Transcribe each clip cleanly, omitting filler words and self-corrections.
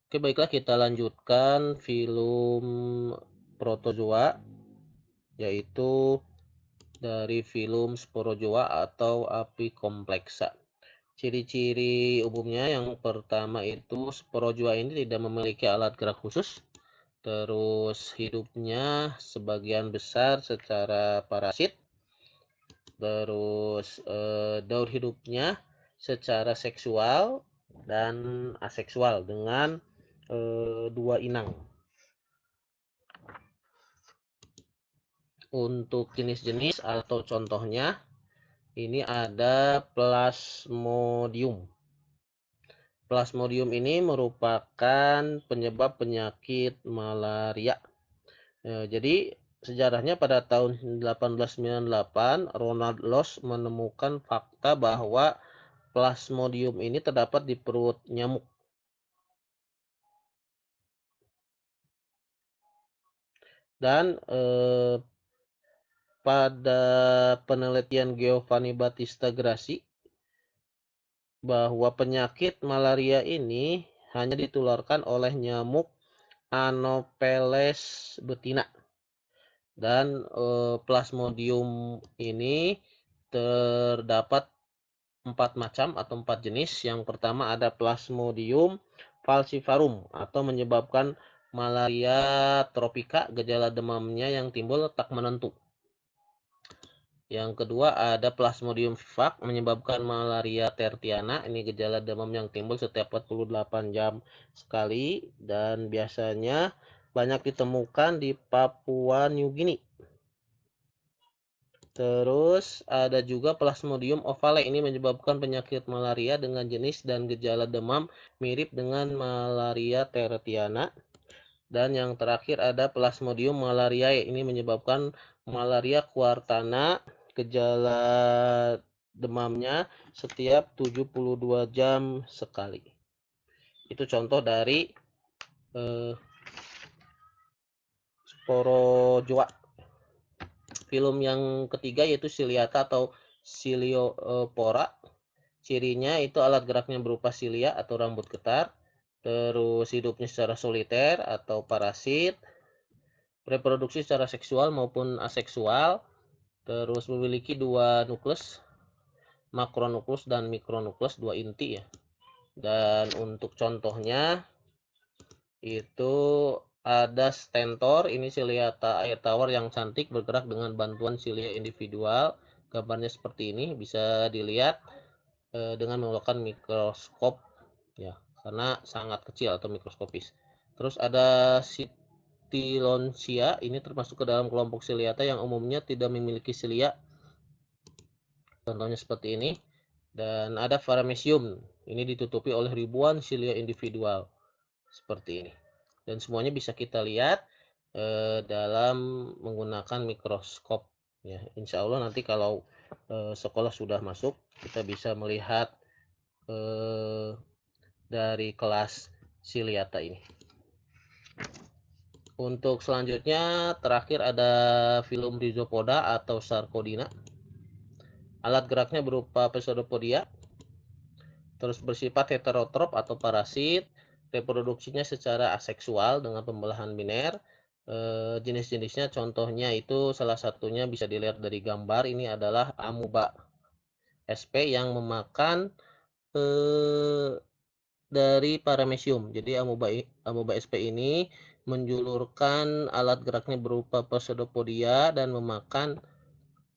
Oke, baiklah kita lanjutkan film protozoa, yaitu dari film sporozoa atau apikompleksa. Ciri-ciri umumnya yang pertama itu sporozoa ini tidak memiliki alat gerak khusus. Terus hidupnya sebagian besar secara parasit. Terus daur hidupnya secara seksual dan aseksual dengan dua inang. Untuk jenis-jenis atau contohnya ini ada Plasmodium. Plasmodium ini merupakan penyebab penyakit malaria. Jadi sejarahnya pada tahun 1898 Ronald Loss menemukan fakta bahwa Plasmodium ini terdapat di perut nyamuk. Dan pada penelitian Giovanni Battista Grassi bahwa penyakit malaria ini hanya ditularkan oleh nyamuk Anopheles betina. Dan Plasmodium ini terdapat 4 macam atau 4 jenis. Yang pertama ada Plasmodium falciparum atau menyebabkan malaria tropika, gejala demamnya yang timbul tak menentu. Yang kedua ada Plasmodium vivax menyebabkan malaria tertiana. Ini gejala demam yang timbul setiap 48 jam sekali dan biasanya banyak ditemukan di Papua New Guinea. Terus ada juga Plasmodium ovale, ini menyebabkan penyakit malaria dengan jenis dan gejala demam mirip dengan malaria tertiana. Dan yang terakhir ada Plasmodium malariae, ini menyebabkan malaria kuartana, gejala demamnya setiap 72 jam sekali. Itu contoh dari sporozoa. Film yang ketiga yaitu Ciliata atau Ciliopora. Cirinya itu alat geraknya berupa silia atau rambut getar. Terus hidupnya secara soliter atau parasit. Reproduksi secara seksual maupun aseksual. Terus memiliki dua nukleus, makronukleus dan mikronukleus, dua inti ya. Dan untuk contohnya itu ada stentor, ini Ciliata air tawar yang cantik bergerak dengan bantuan silia individual. Gambarnya seperti ini, bisa dilihat dengan menggunakan mikroskop ya, karena sangat kecil atau mikroskopis. Terus ada Ctilonsia, ini termasuk ke dalam kelompok Ciliata yang umumnya tidak memiliki silia. Contohnya seperti ini. Dan ada Paramecium, ini ditutupi oleh ribuan silia individual seperti ini. Dan semuanya bisa kita lihat dalam menggunakan mikroskop ya. Insya Allah nanti kalau sekolah sudah masuk, kita bisa melihat dari kelas Ciliata ini. Untuk selanjutnya terakhir ada film Rhizopoda atau Sarcodina. Alat geraknya berupa pseudopodia, terus bersifat heterotrop atau parasit, reproduksinya secara aseksual dengan pembelahan biner. Jenis-jenisnya contohnya itu salah satunya bisa dilihat dari gambar, ini adalah amuba sp yang memakan dari paramecium. Jadi amuba sp ini menjulurkan alat geraknya berupa pseudopodia dan memakan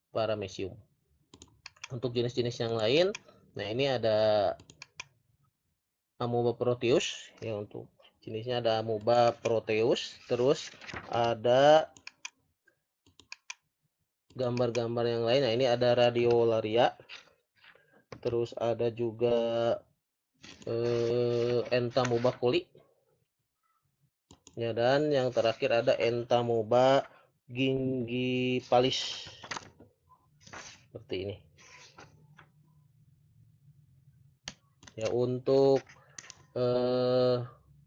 paramecium. Untuk jenis-jenis yang lain, nah ini ada amuba proteus ya, untuk jenisnya ada amuba proteus. Terus ada gambar-gambar yang lain, nah ini ada radiolaria. Terus ada juga entamoeba coli ya, dan yang terakhir ada entamoeba gingivalis seperti ini ya. Untuk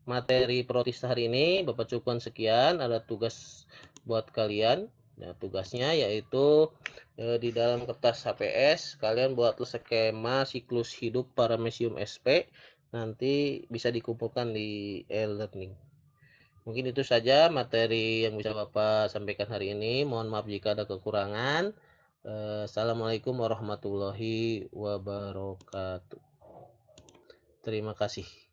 materi protista hari ini Bapak cukupkan sekian. Ada tugas buat kalian. Nah, tugasnya yaitu di dalam kertas HPS kalian buat skema siklus hidup Paramecium sp nanti bisa dikumpulkan di e-learning. Mungkin itu saja materi yang bisa Bapak sampaikan hari ini. Mohon maaf jika ada kekurangan. Assalamualaikum warahmatullahi wabarakatuh. Terima kasih.